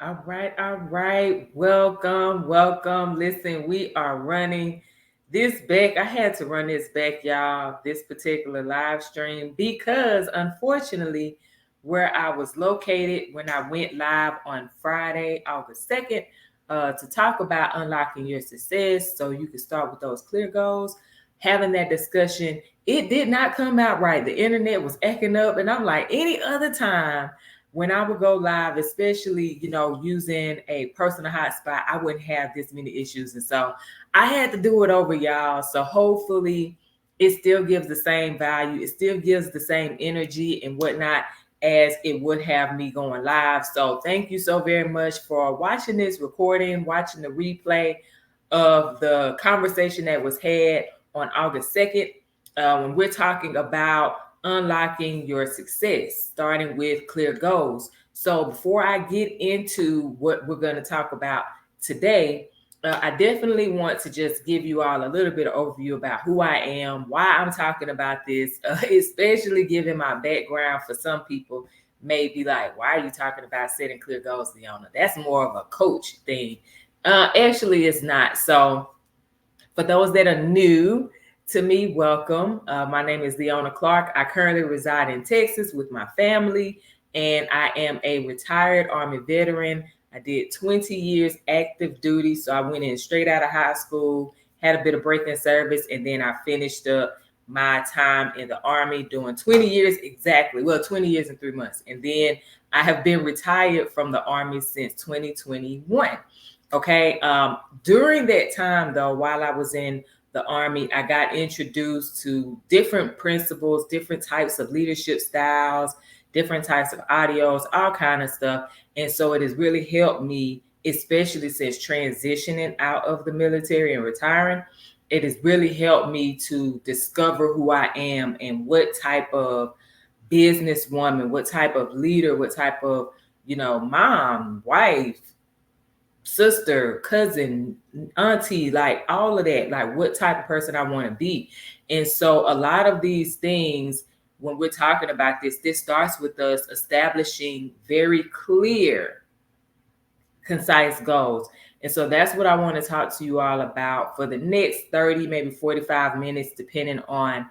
All right, all right. Welcome. Listen, we are running this back. I had to run this back, y'all, this particular live stream, because unfortunately, where I was located when I went live on Friday, August 2nd, to talk about unlocking your success so you can start with those clear goals, having that discussion, it did not come out right. The internet was acting up, and I'm like, any other time when I would go live, especially, using a personal hotspot, I wouldn't have this many issues. And so I had to do it over, y'all. So hopefully it still gives the same value. It still gives the same energy and whatnot as it would have me going live. So thank you so very much for watching this recording, watching the replay of the conversation that was had on August 2nd, when we're talking about unlocking your success, starting with clear goals. So before I get into what we're going to talk about today, I definitely want to just give you all a little bit of overview about who I am, why I'm talking about this, especially given my background. For some people, may be like, why are you talking about setting clear goals, Leona? That's more of a coach thing. Actually, it's not. So for those that are new to me, welcome. My name is Leona Clark. I currently reside in Texas with my family, and I am a retired Army veteran. I did 20 years active duty, so I went in straight out of high school, had a bit of break in service, and then I finished up my time in the Army doing 20 years exactly. Well, 20 years and 3 months. And then I have been retired from the Army since 2021. Okay. During that time, though, while I was in the Army, I got introduced to different principles, different types of leadership styles, different types of audios, all kind of stuff. And so it has really helped me, especially since transitioning out of the military and retiring. It has really helped me to discover who I am and what type of businesswoman, what type of leader, what type of, mom, wife, sister, cousin, auntie, like all of that, like what type of person I want to be. And so a lot of these things, when we're talking about this starts with us establishing very clear, concise goals. And so that's what I want to talk to you all about for the next 30, maybe 45 minutes, depending on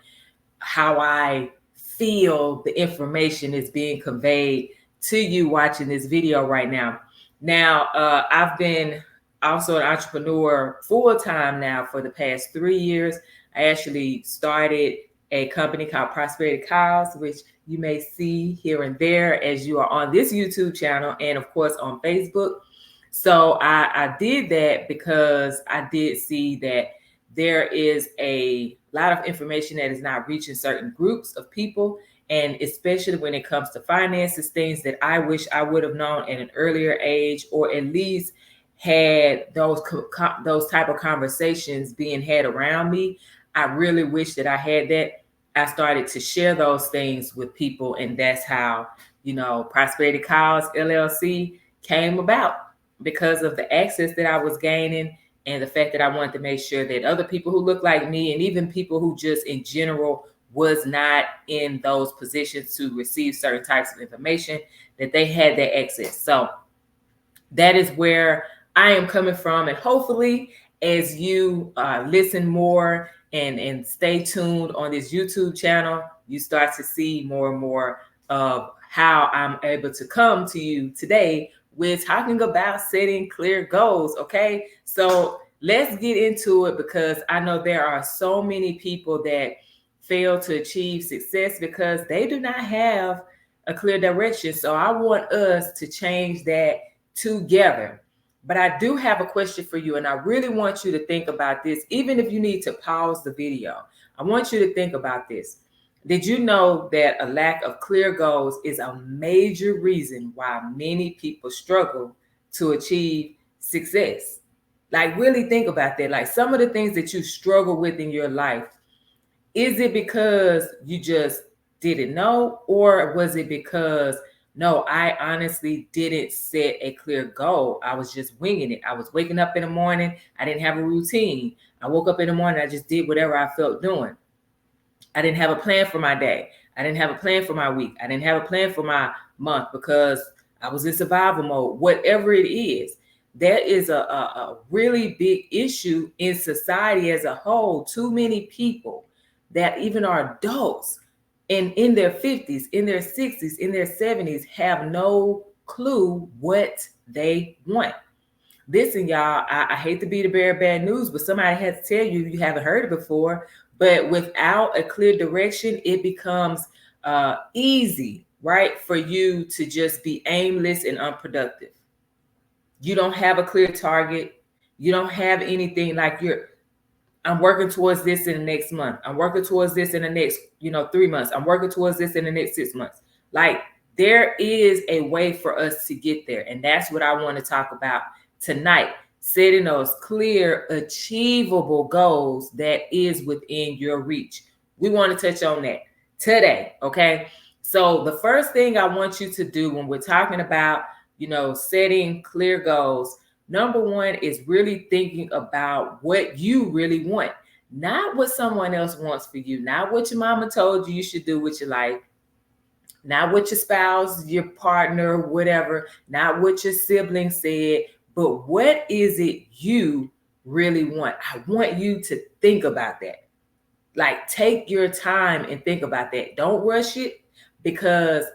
how I feel the information is being conveyed to you watching this video right now. Now, I've been also an entrepreneur full time now for the past 3 years. I actually started a company called Prosperity Cows, which you may see here and there as you are on this YouTube channel and, of course, on Facebook. So I did that because I did see that there is a lot of information that is not reaching certain groups of people, and especially when it comes to finances, things that I wish I would have known at an earlier age, or at least had those type of conversations being had around me. I really wish that I had that. I started to share those things with people, and that's how Prosperity Cows LLC came about, because of the access that I was gaining and the fact that I wanted to make sure that other people who look like me, and even people who just in general was not in those positions to receive certain types of information, that they had that access. So that is where I am coming from. And hopefully, as you listen more and stay tuned on this YouTube channel, you start to see more and more of how I'm able to come to you today with talking about setting clear goals. Okay, so let's get into it, because I know there are so many people that fail to achieve success because they do not have a clear direction. So I want us to change that together. But I do have a question for you, and I really want you to think about this, even if you need to pause the video. I want you to think about this. Did you know that a lack of clear goals is a major reason why many people struggle to achieve success? Like, really think about that. Like, some of the things that you struggle with in your life, is it because you just didn't know, or was it because, no, I honestly didn't set a clear goal? I was just winging it. I was waking up in the morning. I didn't have a routine. I woke up in the morning. I just did whatever I felt doing. I didn't have a plan for my day. I didn't have a plan for my week. I didn't have a plan for my month, because I was in survival mode, whatever it is. That is a really big issue in society as a whole. Too many people that even are adults and in their 50s, in their 60s, in their 70s have no clue what they want. Listen, y'all, I hate to be the bearer of bad news, but somebody has to tell you, you haven't heard it before. But without a clear direction, it becomes easy, right, for you to just be aimless and unproductive. You don't have a clear target. You don't have anything like I'm working towards this in the next month. I'm working towards this in the next, 3 months. I'm working towards this in the next 6 months. Like there is a way for us to get there. And that's what I want to talk about tonight. Setting those clear, achievable goals that is within your reach. We want to touch on that today. Okay. So the first thing I want you to do when we're talking about, setting clear goals, number one is really thinking about what you really want, not what someone else wants for you, not what your mama told you should do with your life, not what your spouse, your partner, whatever, not what your sibling said, but what is it you really want? I want you to think about that. Like take your time and think about that. Don't rush it, because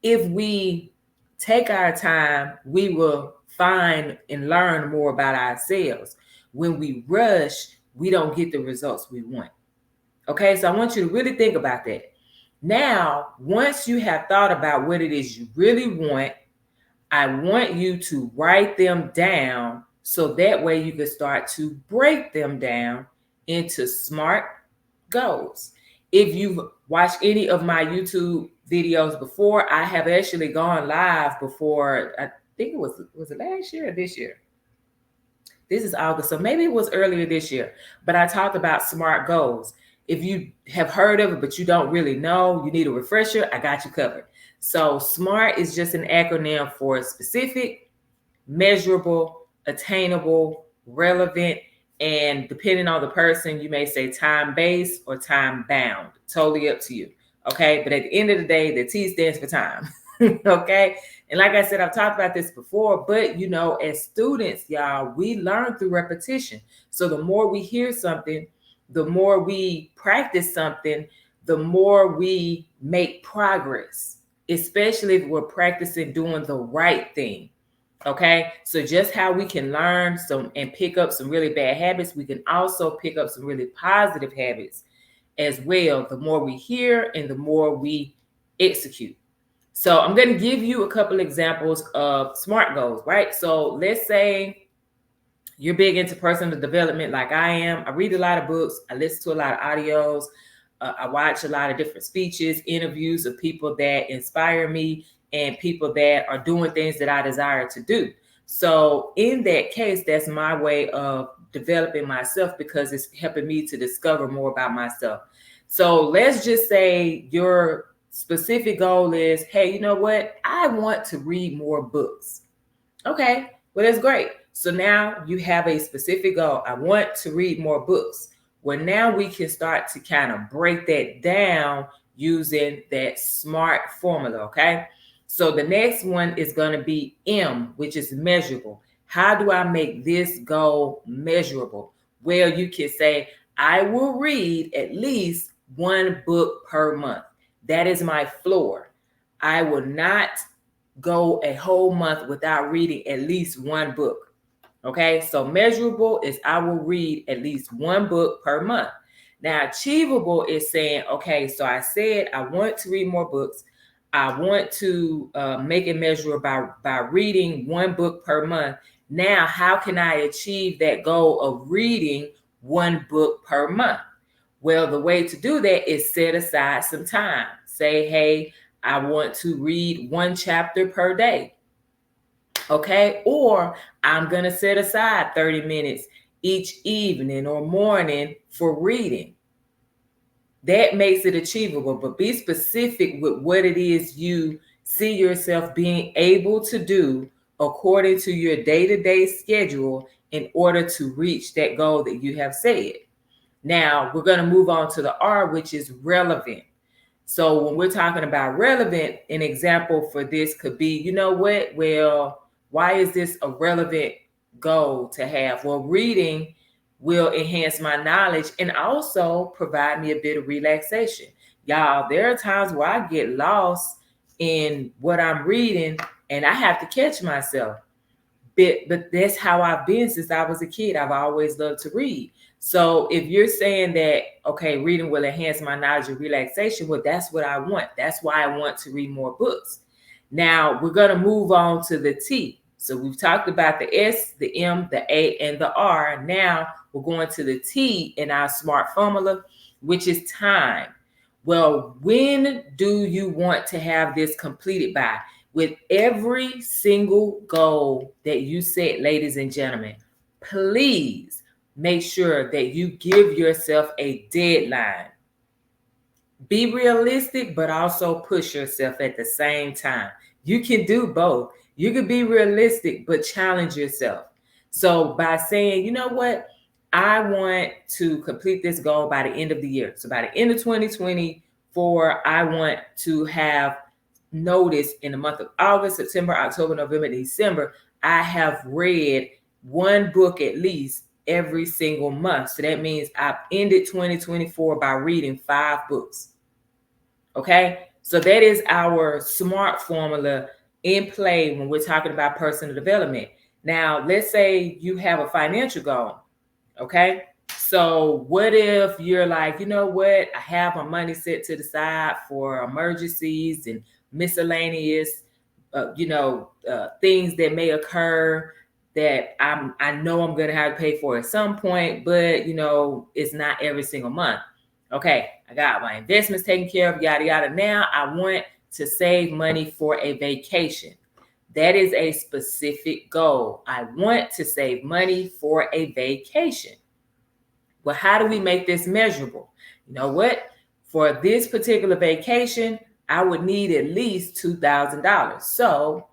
if we take our time, we will find and learn more about ourselves. When we rush, we don't get the results we want. Okay, so I want you to really think about that. Now, once you have thought about what it is you really want, I want you to write them down so that way you can start to break them down into SMART goals. If you've watched any of my YouTube videos before, I have actually gone live before. I think it was it last year or this year? This is August, so maybe it was earlier this year. But I talked about SMART goals. If you have heard of it, but you don't really know, you need a refresher, I got you covered. So SMART is just an acronym for specific, measurable, attainable, relevant, and depending on the person, you may say time-based or time-bound. Totally up to you. Okay. But at the end of the day, the T stands for time. Okay. And like I said, I've talked about this before, but as students, y'all, we learn through repetition. So the more we hear something, the more we practice something, the more we make progress, especially if we're practicing doing the right thing. Okay, so just how we can learn some and pick up some really bad habits, we can also pick up some really positive habits as well. The more we hear and the more we execute. So I'm going to give you a couple examples of SMART goals, right? So let's say you're big into personal development like I am. I read a lot of books. I listen to a lot of audios. I watch a lot of different speeches, interviews of people that inspire me and people that are doing things that I desire to do. So in that case, that's my way of developing myself because it's helping me to discover more about myself. So let's just say your specific goal is, hey, you know what? I want to read more books. Okay, well, that's great. So now you have a specific goal. I want to read more books. Well, now we can start to kind of break that down using that SMART formula, okay? So the next one is going to be M, which is measurable. How do I make this goal measurable? Well, you can say, I will read at least one book per month. That is my floor. I will not go a whole month without reading at least one book. Okay, so measurable is I will read at least one book per month. Now, achievable is saying, okay, so I said I want to read more books. I want to make it measurable by reading one book per month. Now, how can I achieve that goal of reading one book per month? Well, the way to do that is set aside some time. Say, hey, I want to read one chapter per day. Okay, or I'm going to set aside 30 minutes each evening or morning for reading. That makes it achievable, but be specific with what it is you see yourself being able to do according to your day-to-day schedule in order to reach that goal that you have set. Now, we're going to move on to the R, which is relevant. So when we're talking about relevant, an example for this could be, you know what? Well, why is this a relevant goal to have? Well, reading will enhance my knowledge and also provide me a bit of relaxation. Y'all, there are times where I get lost in what I'm reading and I have to catch myself. But that's how I've been since I was a kid. I've always loved to read. So if you're saying that, okay, reading will enhance my knowledge and relaxation, well, that's what I want. That's why I want to read more books. Now we're going to move on to the T. So we've talked about the S, the M, the A, and the R. Now we're going to the T in our SMART formula, which is time. Well, when do you want to have this completed by? With every single goal that you set, ladies and gentlemen, please make sure that you give yourself a deadline. Be realistic, but also push yourself at the same time. You can do both. You can be realistic, but challenge yourself. So by saying, you know what, I want to complete this goal by the end of the year. So by the end of 2024, I want to have notice in the month of August, September, October, November, December, I have read one book at least every single month. So that means I've ended 2024 by reading 5 books. Okay, so that is our SMART formula in play when we're talking about personal development. Now, let's say you have a financial goal. Okay, so what if you're like, you know what, I have my money set to the side for emergencies and miscellaneous, things that may occur that I know I'm going to have to pay for at some point, but it's not every single month. Okay, I got my investments taken care of, yada yada. Now I want to save money for a vacation. That is a specific goal. I want to save money for a vacation. Well, how do we make this measurable? You know what? For this particular vacation, I would need at least $2,000. So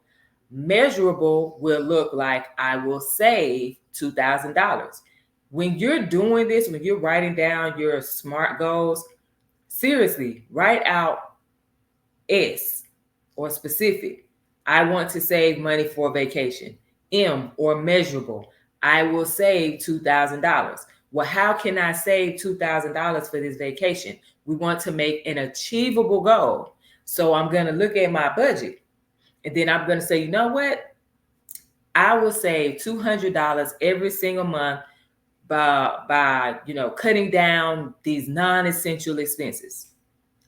measurable will look like I will save $2,000. When you're doing this, when you're writing down your SMART goals, seriously, write out S or specific. I want to save money for vacation. M or measurable. I will save $2,000. Well, how can I save $2,000 for this vacation? We want to make an achievable goal. So I'm going to look at my budget and then I'm going to say, you know what? I will save $200 every single month by cutting down these non-essential expenses.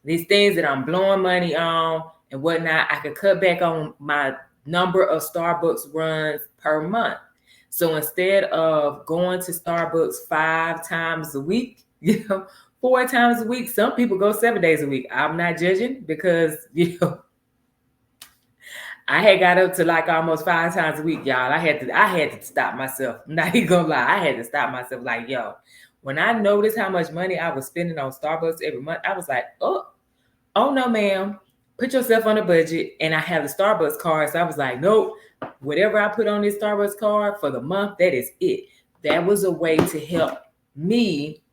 These things that I'm blowing money on and whatnot, I could cut back on my number of Starbucks runs per month. So instead of going to Starbucks 5 times a week, 4 times a week, some people go 7 days a week. I'm not judging because, I had got up to like almost 5 times a week, y'all. I had to stop myself. I'm not even gonna lie. I had to stop myself. Like, yo, when I noticed how much money I was spending on Starbucks every month, I was like, oh no, ma'am. Put yourself on a budget. And I have the Starbucks card. So I was like, nope, whatever I put on this Starbucks card for the month, that is it. That was a way to help me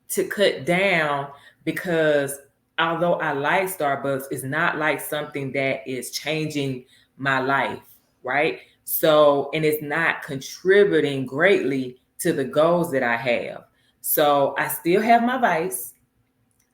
to cut down, because although I like Starbucks, it's not like something that is changing my life, right? So, and it's not contributing greatly to the goals that I have. So I still have my vice.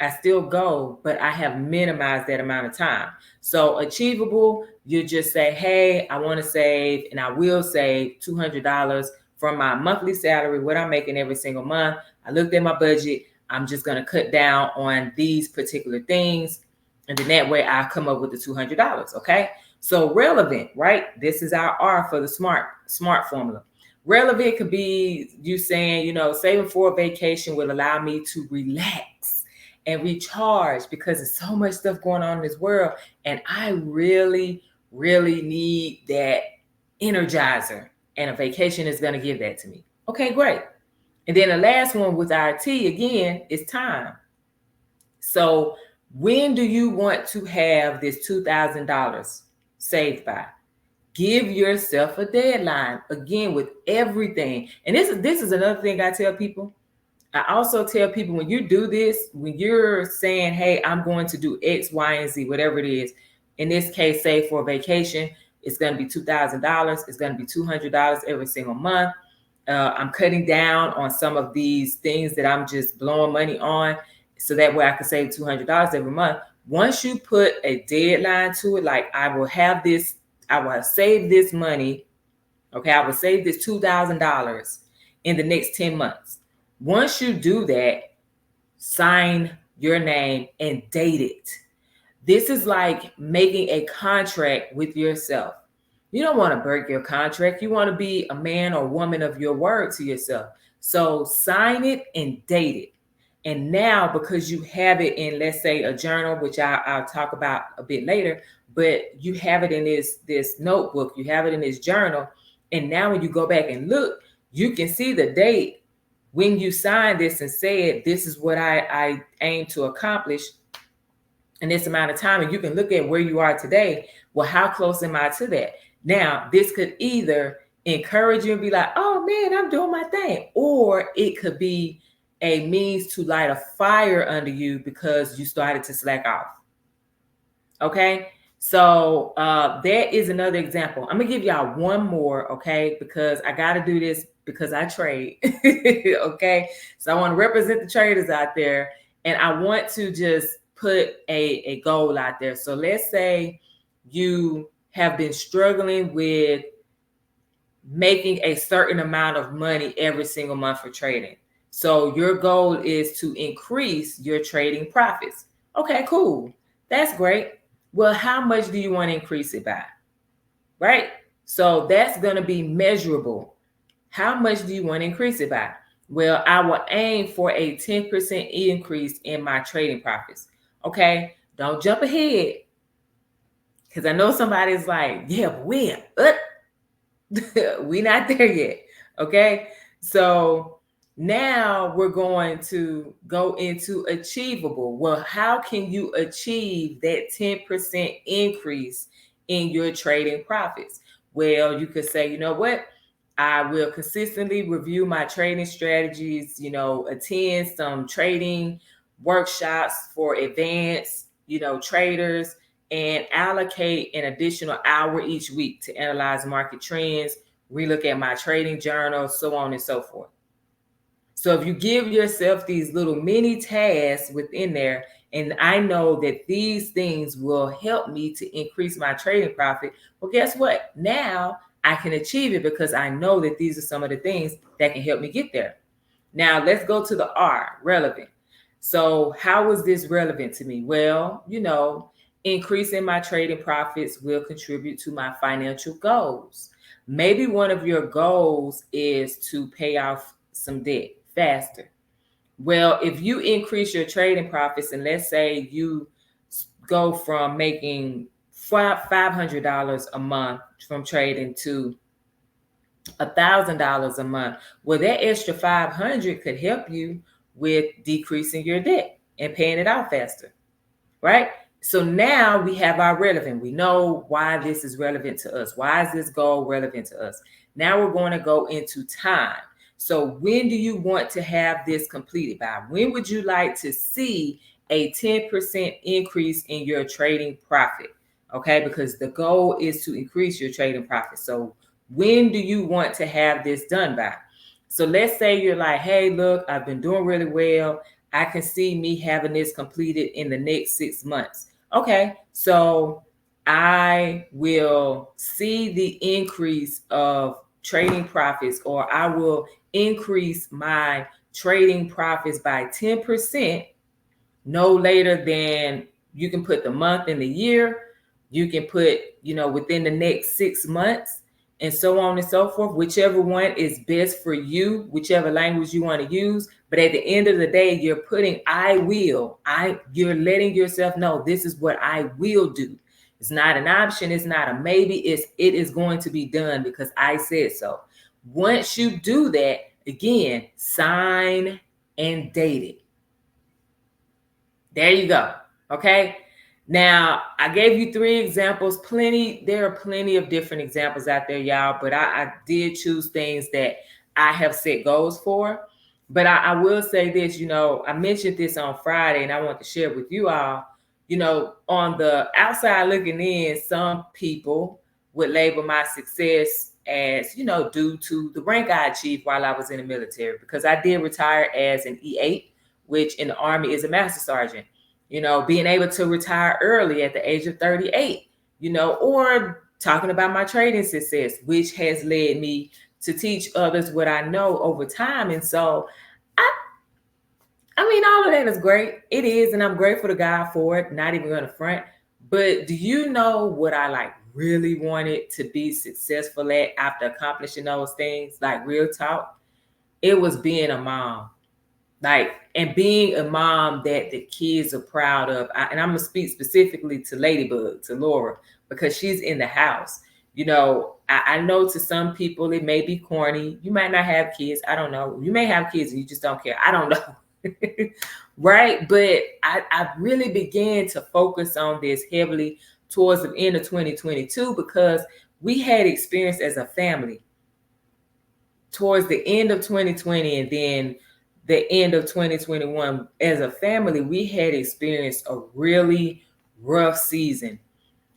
I still go, but I have minimized that amount of time. So achievable, you just say, hey, I want to save, and I will save $200 from my monthly salary, what I'm making every single month. I looked at my budget. I'm just going to cut down on these particular things. And then that way I come up with the $200. Okay. So relevant, right? This is our R for the SMART formula. Relevant could be you saying, saving for a vacation will allow me to relax and recharge because there's so much stuff going on in this world. And I really, really need that energizer. And a vacation is going to give that to me. Okay, great. And then the last one with our T again is time. So when do you want to have this $2,000 saved by? Give yourself a deadline again with everything. And this is another thing I tell people. I also tell people when you do this, when you're saying, hey, I'm going to do X, Y, and Z, whatever it is, in this case, say for a vacation, it's going to be $2,000. It's going to be $200 every single month. I'm cutting down on some of these things that I'm just blowing money on so that way I can save $200 every month. Once you put a deadline to it, like I will have saved this money. Okay, I will save this $2,000 in the next 10 months. Once you do that, sign your name and date it. This is like making a contract with yourself. You don't want to break your contract. You want to be a man or woman of your word to yourself. So sign it and date it. And now, because you have it in, let's say, a journal, which I'll talk about a bit later, but you have it in this notebook, you have it in this journal. And now when you go back and look, you can see the date when you signed this and said, this is what I aim to accomplish in this amount of time. And you can look at where you are today. Well, how close am I to that? Now, this could either encourage you and be like, oh man, I'm doing my thing. Or it could be a means to light a fire under you because you started to slack off. Okay. So that is another example. I'm gonna give y'all one more, okay? Because I gotta do this because I trade. Okay. So I want to represent the traders out there, and I want to just put a goal out there. So let's say you have been struggling with making a certain amount of money every single month for trading. So your goal is to increase your trading profits. Okay, cool. That's great. Well, how much do you want to increase it by? Right? So that's going to be measurable. How much do you want to increase it by? Well, I will aim for a 10% increase in my trading profits. Okay, don't jump ahead. Because I know somebody's like, yeah, but when? We're not there yet. Okay, so now we're going to go into achievable. Well, how can you achieve that 10% increase in your trading profits? Well, you could say, you know what? I will consistently review my trading strategies, attend some trading workshops for advanced, traders, and allocate an additional hour each week to analyze market trends, relook at my trading journal, so on and so forth. So if you give yourself these little mini tasks within there, and I know that these things will help me to increase my trading profit, well, guess what? Now I can achieve it because I know that these are some of the things that can help me get there. Now let's go to the R, relevant. So how is this relevant to me? Well, increasing my trading profits will contribute to my financial goals. Maybe one of your goals is to pay off some debt faster. Well, if you increase your trading profits, and let's say you go from making $500 a month from trading to $1,000 a month, well, that extra 500 could help you with decreasing your debt and paying it out faster, right? So now we have our relevant. We know why this is relevant to us. Why is this goal relevant to us? Now we're going to go into time. So when do you want to have this completed by? When would you like to see a 10% increase in your trading profit? Okay, because the goal is to increase your trading profit. So when do you want to have this done by? So let's say you're like, hey, look, I've been doing really well. I can see me having this completed in the next 6 months. Okay, so I will see the increase of trading profits, or I will increase my trading profits by 10% no later than, you can put the month and the year, you can put, within the next 6 months, and so on and so forth, whichever one is best for you, whichever language you want to use. But at the end of the day, you're putting you're letting yourself know this is what I will do. It's not an option. It's not a maybe. It is going to be done because I said so. Once you do that, again, sign and date it. There you go. Okay. Now, I gave you 3 examples. There are plenty of different examples out there, y'all, but I did choose things that I have set goals for. But I will say this, I mentioned this on Friday and I want to share with you all, on the outside looking in, some people would label my success as, due to the rank I achieved while I was in the military, because I did retire as an E8, which in the Army is a master sergeant, being able to retire early at the age of 38, or talking about my trading success, which has led me to teach others what I know over time. And so I mean, all of that is great. It is, and I'm grateful to God for it, not even gonna front. But do you know what I like really wanted to be successful at after accomplishing those things? Like real talk, it was being a mom. Like, and being a mom that the kids are proud of. And I'm gonna speak specifically to Ladybug, to Laura, because she's in the house. I know to some people it may be corny. You might not have kids. I don't know. You may have kids and you just don't care. I don't know. Right? But I really began to focus on this heavily towards the end of 2022 because we had experience as a family towards the end of 2020 and then the end of 2021. As a family, we had experienced a really rough season.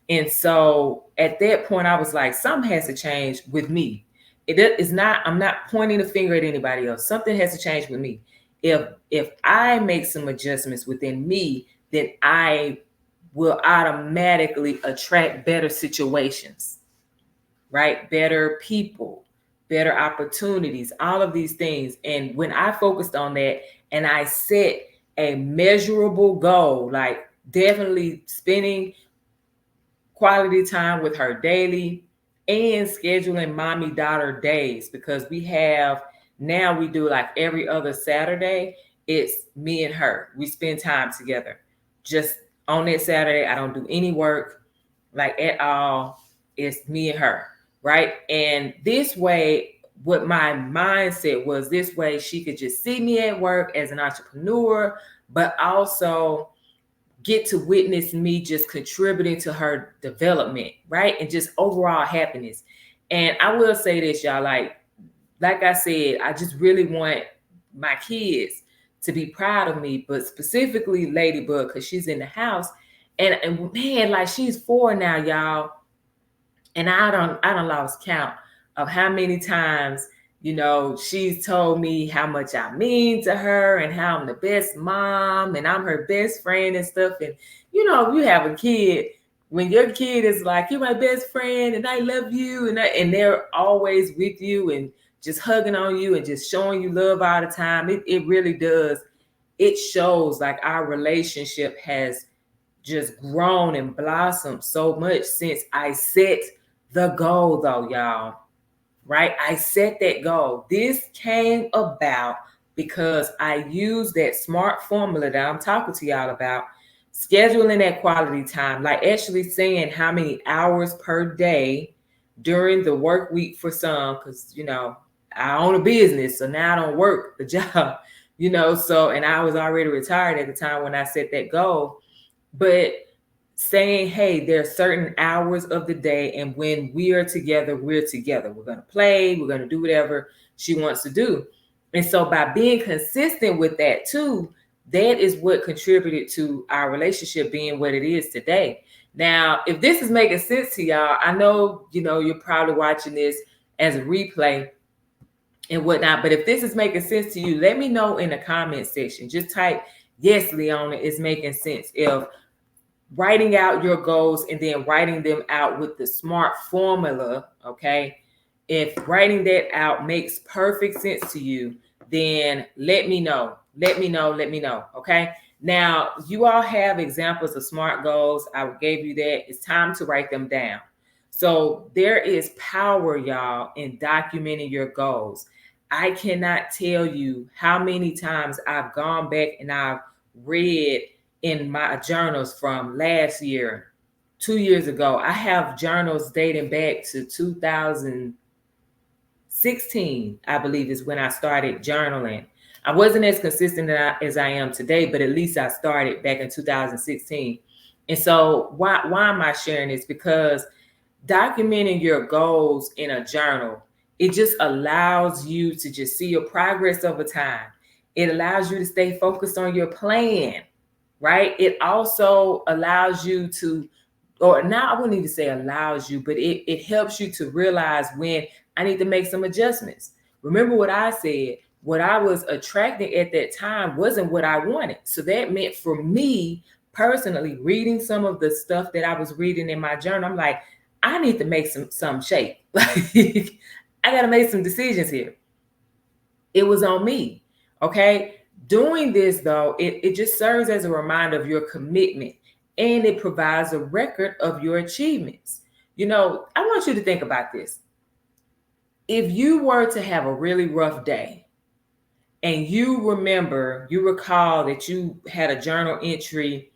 And so at that point, I was like, something has to change with me. It is not, I'm not pointing the finger at anybody else. Something has to change with me. If I make some adjustments within me, then I will automatically attract better situations, right? Better people, better opportunities, all of these things. And when I focused on that and I set a measurable goal, like definitely spending quality time with her daily and scheduling mommy daughter days, because we do like every other Saturday, it's me and her. We spend time together. Just on that Saturday, I don't do any work like at all. It's me and her, right? And this way, what my mindset was, this way she could just see me at work as an entrepreneur, but also get to witness me just contributing to her development, right? And just overall happiness. And I will say this, y'all, like I said, I just really want my kids to be proud of me, but specifically Ladybug, because she's in the house. And man, like she's 4 now, y'all. And I don't lost count of how many times, she's told me how much I mean to her and how I'm the best mom and I'm her best friend and stuff. And if you have a kid, when your kid is like, you're my best friend and I love you, and they're always with you and just hugging on you and just showing you love all the time, it really does. It shows like our relationship has just grown and blossomed so much since I set the goal, though, y'all, right? I set that goal. This came about because I used that smart formula that I'm talking to y'all about, scheduling that quality time, like actually saying how many hours per day during the work week for some, because, I own a business, so now I don't work the job, so, and I was already retired at the time when I set that goal. But saying, hey, there are certain hours of the day, and when we are together, we're together. We're going to play, we're going to do whatever she wants to do. And so by being consistent with that too, that is what contributed to our relationship being what it is today. Now, if this is making sense to y'all, I know, you're probably watching this as a replay and whatnot, but if this is making sense to you, let me know in the comment section. Just type, yes, Leona, it's making sense. If writing out your goals and then writing them out with the SMART formula, okay? If writing that out makes perfect sense to you, then let me know. Let me know, okay? Now, you all have examples of SMART goals. I gave you that. It's time to write them down. So there is power, y'all, in documenting your goals. I cannot tell you how many times I've gone back and I've read in my journals from last year, 2 years ago. I have journals dating back to 2016, I believe, is when I started journaling. I wasn't as consistent as I am today, but at least I started back in 2016. And so why am I sharing this? Because documenting your goals in a journal, it just allows you to just see your progress over time. It allows you to stay focused on your plan, right? It also allows you to, or now I wouldn't even say allows you, but it helps you to realize when I need to make some adjustments. Remember what I said, what I was attracting at that time wasn't what I wanted. So that meant for me personally, reading some of the stuff that I was reading in my journal, I'm like, I need to make some shape. Like I gotta make some decisions here. It was on me. Okay. Doing this though, it just serves as a reminder of your commitment, and it provides a record of your achievements. You know, I want you to think about this. If you were to have a really rough day and you recall that you had a journal entry,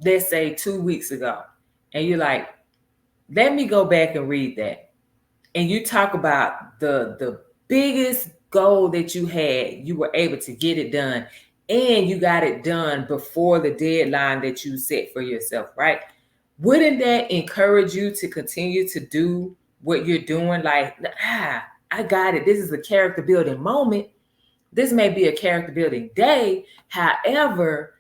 let's say 2 weeks ago, and you're like, let me go back and read that. And you talk about the biggest goal that you had, you were able to get it done, and you got it done before the deadline that you set for yourself, right? Wouldn't that encourage you to continue to do what you're doing? Like, I got it. This is a character building moment. This may be a character building day. However,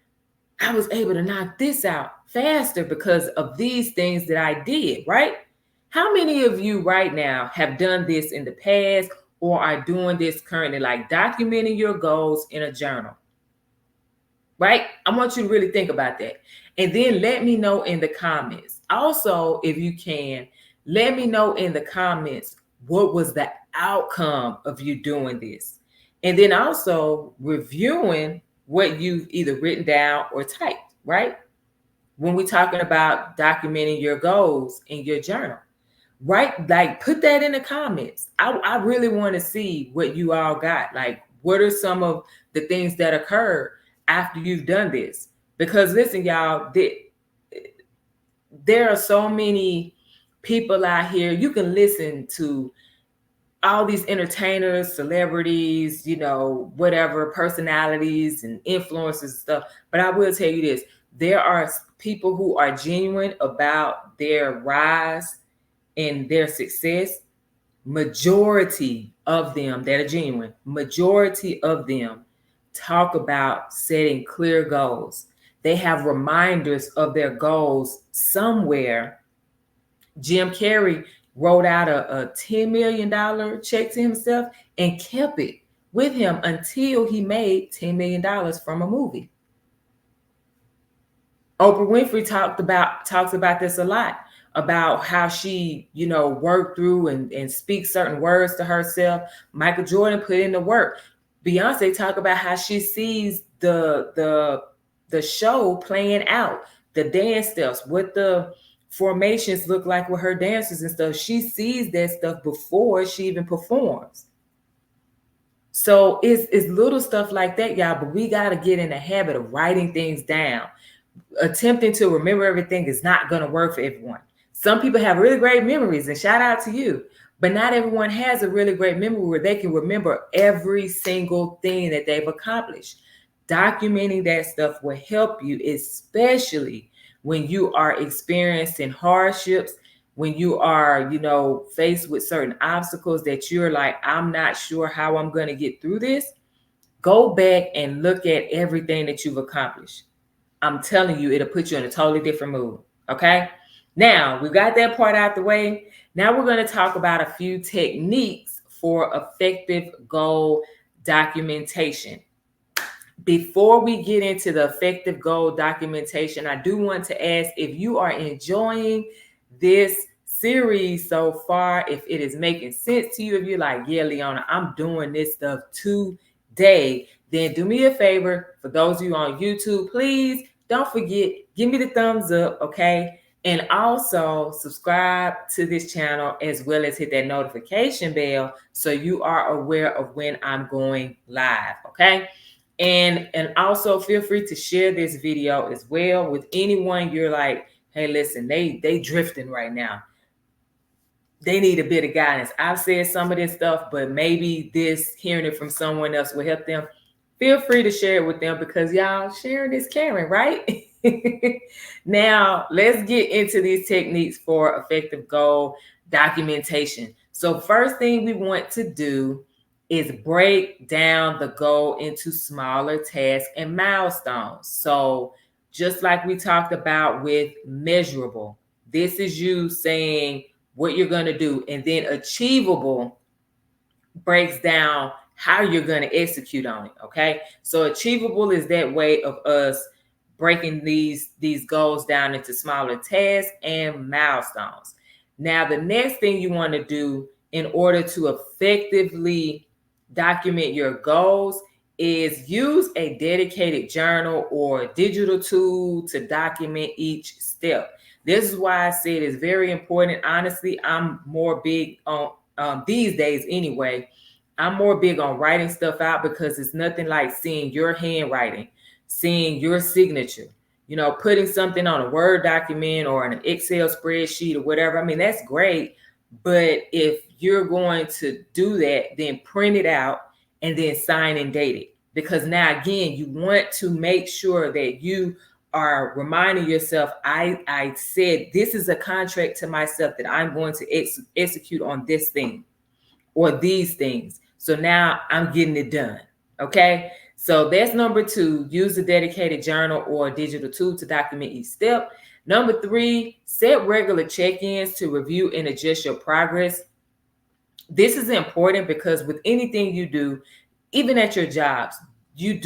I was able to knock this out faster because of these things that I did, right? How many of you right now have done this in the past or are doing this currently, like documenting your goals in a journal? Right? I want you to really think about that. And then let me know in the comments. Also, if you can, let me know in the comments what was the outcome of you doing this. And then also reviewing what you've either written down or typed, right? When we're talking about documenting your goals in your journal, right? Like put that in the comments. I really want to see what you all got. Like, what are some of the things that occurred after you've done this? Because listen, y'all, there are so many people out here. You can listen to all these entertainers, celebrities, you know, whatever, personalities and influencers and stuff. But I will tell you this, there are people who are genuine about their rise and their success. Majority of them that are genuine, majority of them talk about setting clear goals. They have reminders of their goals somewhere. Jim Carrey wrote out a $10 million check to himself and kept it with him until he made $10 million from a movie. Oprah Winfrey talks about this a lot, about how she, you know, worked through and speaks certain words to herself. Michael Jordan put in the work. Beyonce talk about how she sees the show playing out, the dance steps, what the formations look like with her dancers and stuff. She sees that stuff before she even performs. So it's little stuff like that, y'all, but we got to get in the habit of writing things down. Attempting to remember everything is not going to work for everyone. Some people have really great memories, and shout out to you, but not everyone has a really great memory where they can remember every single thing that they've accomplished. Documenting that stuff will help you, especially when you are experiencing hardships, when you are, you know, faced with certain obstacles that you're like, I'm not sure how I'm going to get through this. Go back and look at everything that you've accomplished. I'm telling you, it'll put you in a totally different mood. Okay. Now we got that part out the way. Now we're going to talk about a few techniques for effective goal documentation. Before we get into the effective goal documentation, I do want to ask if you are enjoying this series so far, if it is making sense to you, if you're like, yeah, Leona, I'm doing this stuff today, then do me a favor. For those of you on YouTube, please don't forget, give me the thumbs up, okay? And also subscribe to this channel as well as hit that notification bell so you are aware of when I'm going live, okay? And also feel free to share this video as well with anyone you're like, hey, listen, they drifting right now. They need a bit of guidance. I've said some of this stuff, but maybe hearing it from someone else will help them. Feel free to share it with them because y'all, sharing is caring, right? Now, let's get into these techniques for effective goal documentation. So first thing we want to do is break down the goal into smaller tasks and milestones. So just like we talked about with measurable, this is you saying what you're going to do. And then achievable breaks down how you're going to execute on it. Okay. So achievable is that way of us breaking these goals down into smaller tasks and milestones. Now, the next thing you want to do in order to effectively document your goals is use a dedicated journal or digital tool to document each step. This is why I said it's very important. Honestly, I'm more big on these days anyway. I'm more big on writing stuff out because it's nothing like seeing your handwriting, seeing your signature, putting something on a Word document or an Excel spreadsheet or whatever. I mean, that's great. But if you're going to do that, then print it out and then sign and date it. Because now, again, you want to make sure that you are reminding yourself, I said this is a contract to myself that I'm going to execute on this thing or these things. So now I'm getting it done. Okay. So that's number 2, use a dedicated journal or a digital tool to document each step. Number 3, set regular check-ins to review and adjust your progress. This is important because with anything you do, even at your jobs, your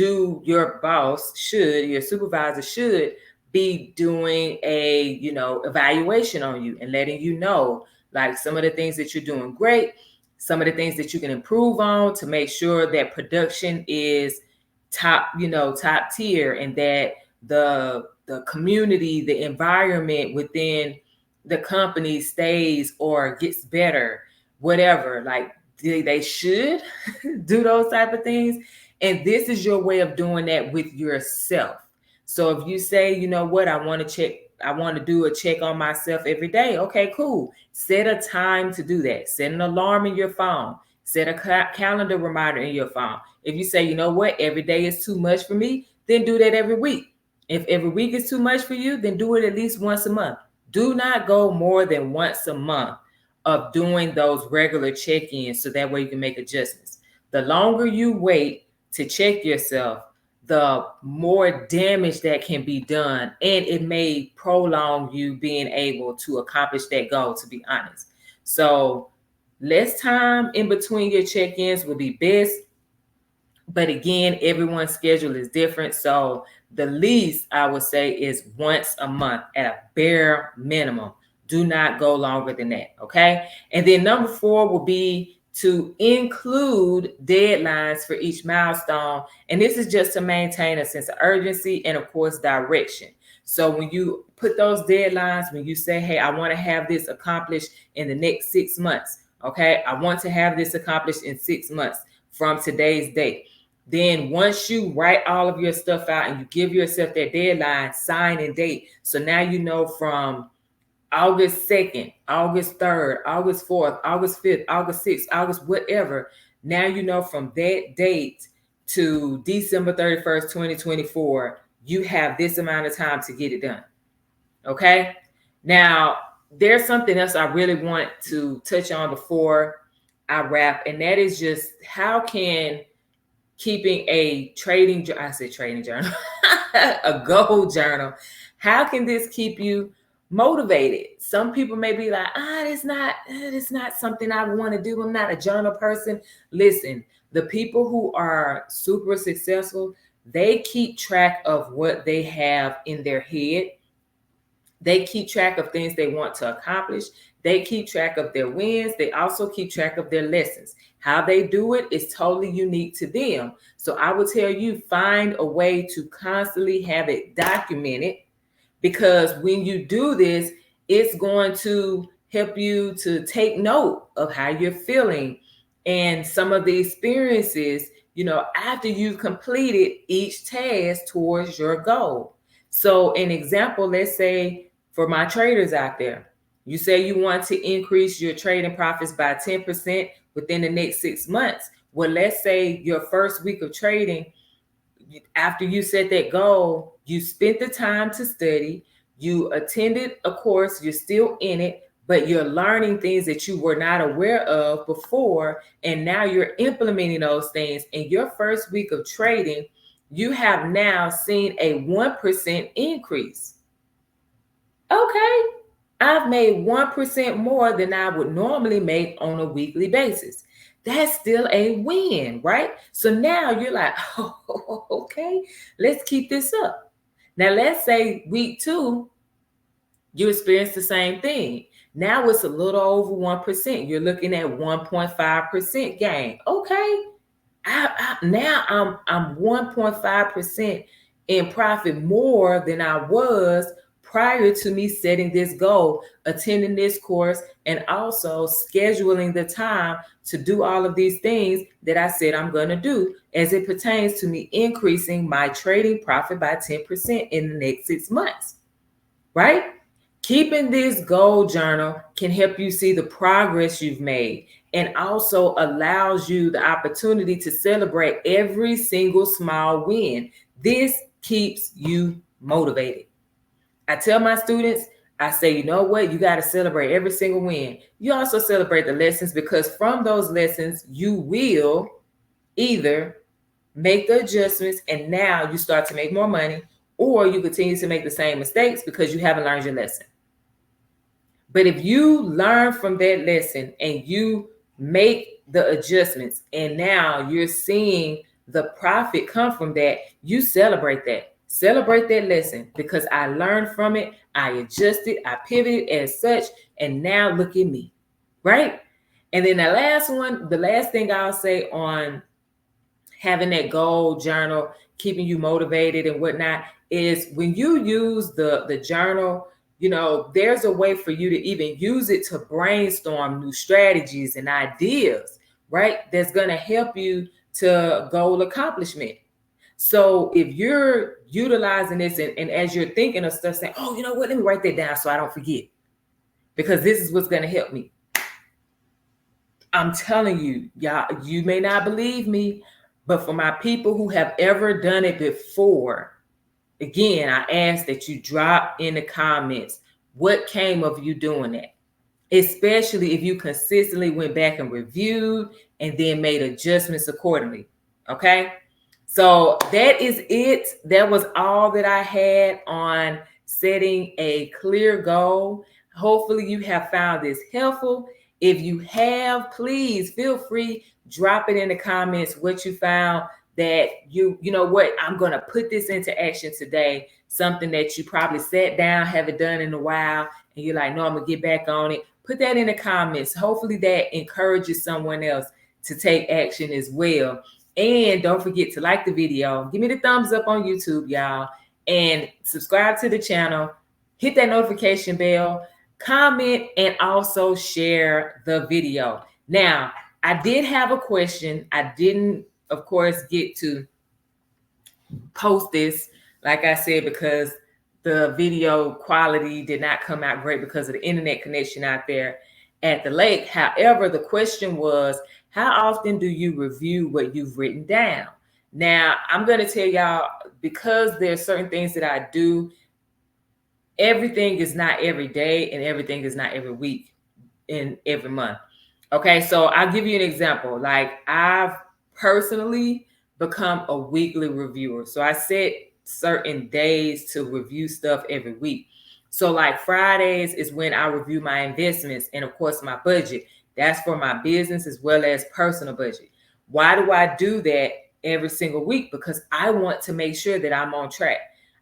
supervisor should be doing a, evaluation on you and letting you know, like, some of the things that you're doing great, some of the things that you can improve on to make sure that production is top tier, and that the community, the environment within the company stays or gets better, whatever. Like, they should do those type of things. And this is your way of doing that with yourself. So if you say, you know what, I want to do a check on myself every day. Okay, cool. Set a time to do that. Set an alarm in your phone. Set a calendar reminder in your phone. If you say, you know what, every day is too much for me, then do that every week. If every week is too much for you, then do it at least once a month. Do not go more than once a month of doing those regular check-ins, so that way you can make adjustments. The longer you wait to check yourself, the more damage that can be done, and it may prolong you being able to accomplish that goal, to be honest. So less time in between your check-ins will be best. But again, everyone's schedule is different. So the least I would say is once a month at a bare minimum. Do not go longer than that. Okay. And then number 4 will be to include deadlines for each milestone. And this is just to maintain a sense of urgency and, of course, direction. So when you put those deadlines, when you say, hey, I want to have this accomplished in the next 6 months. Okay. I want to have this accomplished in 6 months from today's date. Then once you write all of your stuff out and you give yourself that deadline, sign and date. So now you know from August 2nd, August 3rd, August 4th, August 5th, August 6th, August whatever. Now you know from that date to December 31st, 2024, you have this amount of time to get it done. Okay? Now, there's something else I really want to touch on before I wrap, and that is just how can keeping a trading journal, a goal journal, how can this keep you motivated? Some people may be like, it's not something I want to do. I'm not a journal person. Listen, the people who are super successful, they keep track of what they have in their head. They keep track of things they want to accomplish. They keep track of their wins. They also keep track of their lessons. How they do it is totally unique to them. So I would tell you, find a way to constantly have it documented, because when you do this, it's going to help you to take note of how you're feeling and some of the experiences, after you've completed each task towards your goal. So an example, let's say for my traders out there, you say you want to increase your trading profits by 10% within the next 6 months. Well, let's say your first week of trading, after you set that goal, you spent the time to study, you attended a course, you're still in it, but you're learning things that you were not aware of before, and now you're implementing those things. In your first week of trading, you have now seen a 1% increase. Okay, I've made 1% more than I would normally make on a weekly basis. That's still a win, right? So now you're like, oh, okay, let's keep this up. Now, let's say week 2, you experience the same thing. Now it's a little over 1%. You're looking at 1.5% gain. Okay, now I'm 1.5% in profit more than I was prior to me setting this goal, attending this course, and also scheduling the time to do all of these things that I said I'm going to do as it pertains to me increasing my trading profit by 10% in the next 6 months, right? Keeping this goal journal can help you see the progress you've made and also allows you the opportunity to celebrate every single small win. This keeps you motivated. I tell my students, I say, you know what? You got to celebrate every single win. You also celebrate the lessons, because from those lessons, you will either make the adjustments and now you start to make more money, or you continue to make the same mistakes because you haven't learned your lesson. But if you learn from that lesson and you make the adjustments and now you're seeing the profit come from that, you celebrate that. Celebrate that lesson, because I learned from it, I adjusted, I pivoted as such, and now look at me, right? And then the last thing I'll say on having that goal journal, keeping you motivated and whatnot, is when you use the journal, there's a way for you to even use it to brainstorm new strategies and ideas, right? That's going to help you to goal accomplishment. So if you're utilizing this and as you're thinking of stuff, saying, oh, you know what, let me write that down so I don't forget, because this is what's going to help me. I'm telling you, y'all, you may not believe me, but for my people who have ever done it before, again, I ask that you drop in the comments what came of you doing that, especially if you consistently went back and reviewed and then made adjustments accordingly. Okay, so that is it. That was all that I had on setting a clear goal. Hopefully you have found this helpful. If you have, please feel free, drop it in the comments what you found, that you know what, I'm going to put this into action today. Something that you probably sat down, haven't done in a while, and you're like, no, I'm going to get back on it. Put that in the comments. Hopefully that encourages someone else to take action as well. And don't forget to like the video. Give me the thumbs up on YouTube, y'all. And subscribe to the channel. Hit that notification bell. Comment and also share the video. Now, I did have a question. I didn't, of course, get to post this, like I said, because the video quality did not come out great because of the internet connection out there at the lake. However, the question was, how often do you review what you've written down? Now, I'm going to tell y'all, because there's certain things that I do, everything is not every day and everything is not every week and every month. Okay, so I'll give you an example. Like, I've personally become a weekly reviewer. So I set certain days to review stuff every week. So like Fridays is when I review my investments and of course my budget. That's for my business as well as personal budget. Why do I do that every single week? Because I want to make sure that I'm on track.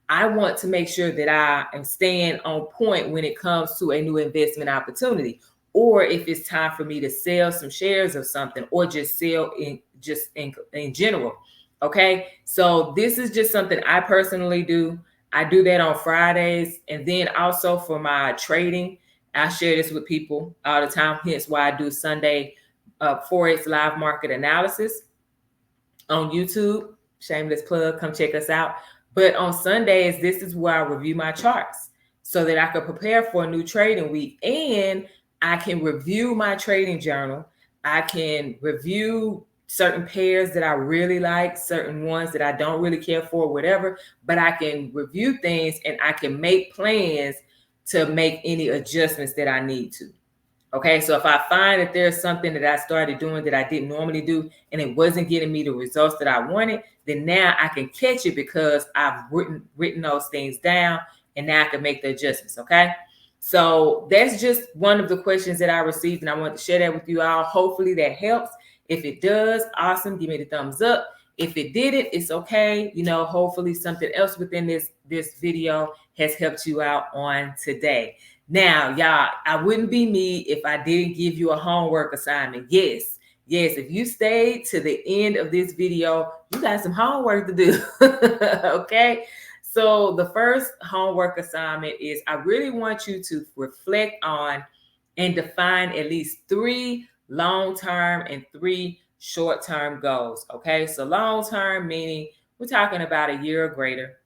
I want to make sure that I am staying on point when it comes to a new investment opportunity, or if it's time for me to sell some shares of something, or just sell in general. Okay, so this is just something I personally do. I do that on Fridays, and then also for my trading, I share this with people all the time. Hence why I do Sunday Forex live market analysis on YouTube. Shameless plug, come check us out. But on Sundays, this is where I review my charts so that I can prepare for a new trading week, and I can review my trading journal. I can review certain pairs that I really like, certain ones that I don't really care for, whatever, but I can review things and I can make plans to make any adjustments that I need to. Okay, so if I find that there's something that I started doing that I didn't normally do and it wasn't getting me the results that I wanted, then now I can catch it because I've written those things down, and now I can make the adjustments. Okay, so that's just one of the questions that I received, and I want to share that with you all. Hopefully that helps. If it does, awesome. Give me the thumbs up. If it didn't, it's okay. Hopefully something else within this video has helped you out on today. Now, y'all, I wouldn't be me if I didn't give you a homework assignment. Yes, if you stayed to the end of this video, you got some homework to do. Okay, so the first homework assignment is I really want you to reflect on and define at least 3 long-term and 3 short-term goals. Okay, so long-term meaning we're talking about a year or greater.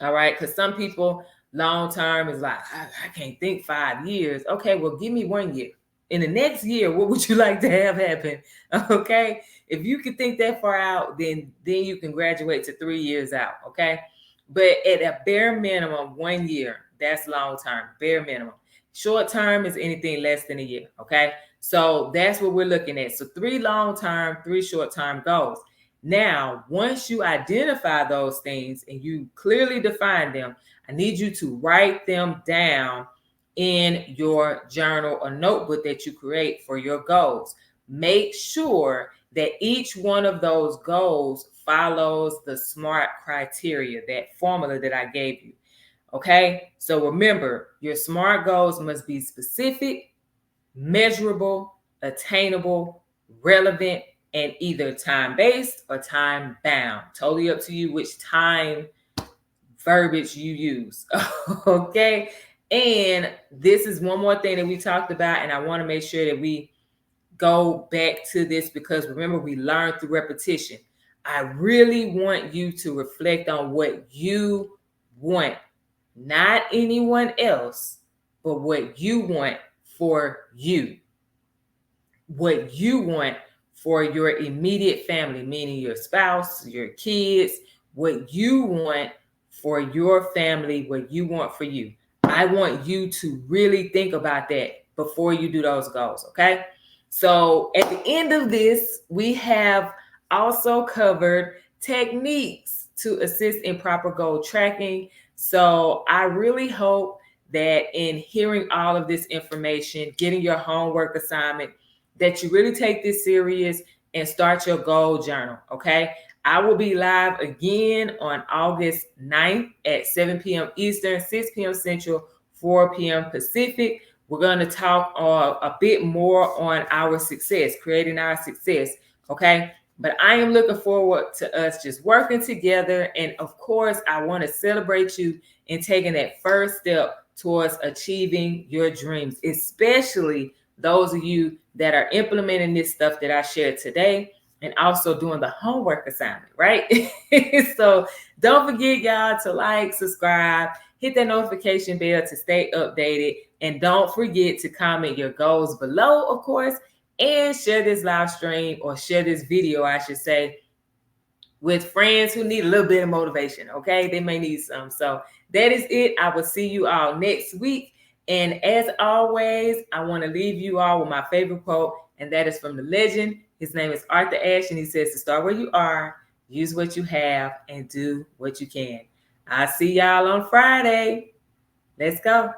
All right, because some people long-term is like, I can't think 5 years. Okay, well, give me 1 year. In the next year, what would you like to have happen? Okay, if you can think that far out, then you can graduate to 3 years out. Okay, but at a bare minimum, 1 year, that's long-term, bare minimum. Short-term is anything less than a year. Okay, so that's what we're looking at. So 3 long-term, 3 short-term goals. Now, once you identify those things and you clearly define them, I need you to write them down in your journal or notebook that you create for your goals. Make sure that each one of those goals follows the SMART criteria, that formula that I gave you. Okay, so remember, your SMART goals must be specific, measurable, attainable, relevant, and either time-based or time-bound. Totally up to you which time verbiage you use. Okay, and this is one more thing that we talked about, and I want to make sure that we go back to this because remember, we learned through repetition. I really want you to reflect on what you want, not anyone else, but what you want for you. What you want for your immediate family, meaning your spouse, your kids, what you want for your family, what you want for you. I want you to really think about that before you do those goals, okay? So at the end of this, we have also covered techniques to assist in proper goal tracking. So I really hope that in hearing all of this information, getting your homework assignment, that you really take this serious and start your goal journal, okay? I will be live again on August 9th at 7 p.m. Eastern, 6 p.m. Central, 4 p.m. Pacific. We're going to talk a bit more on our success, creating our success, okay? But I am looking forward to us just working together. And of course, I want to celebrate you in taking that first step towards achieving your dreams, especially those of you that are implementing this stuff that I shared today and also doing the homework assignment, right? So don't forget, y'all, to like, subscribe, hit that notification bell to stay updated. And don't forget to comment your goals below, of course, and share this live stream, or share this video, I should say, with friends who need a little bit of motivation, okay? They may need some. So that is it. I will see you all next week. And as always, I want to leave you all with my favorite quote, and that is from the legend. His name is Arthur Ashe, and he says to start where you are, use what you have, and do what you can. I'll see y'all on Friday. Let's go.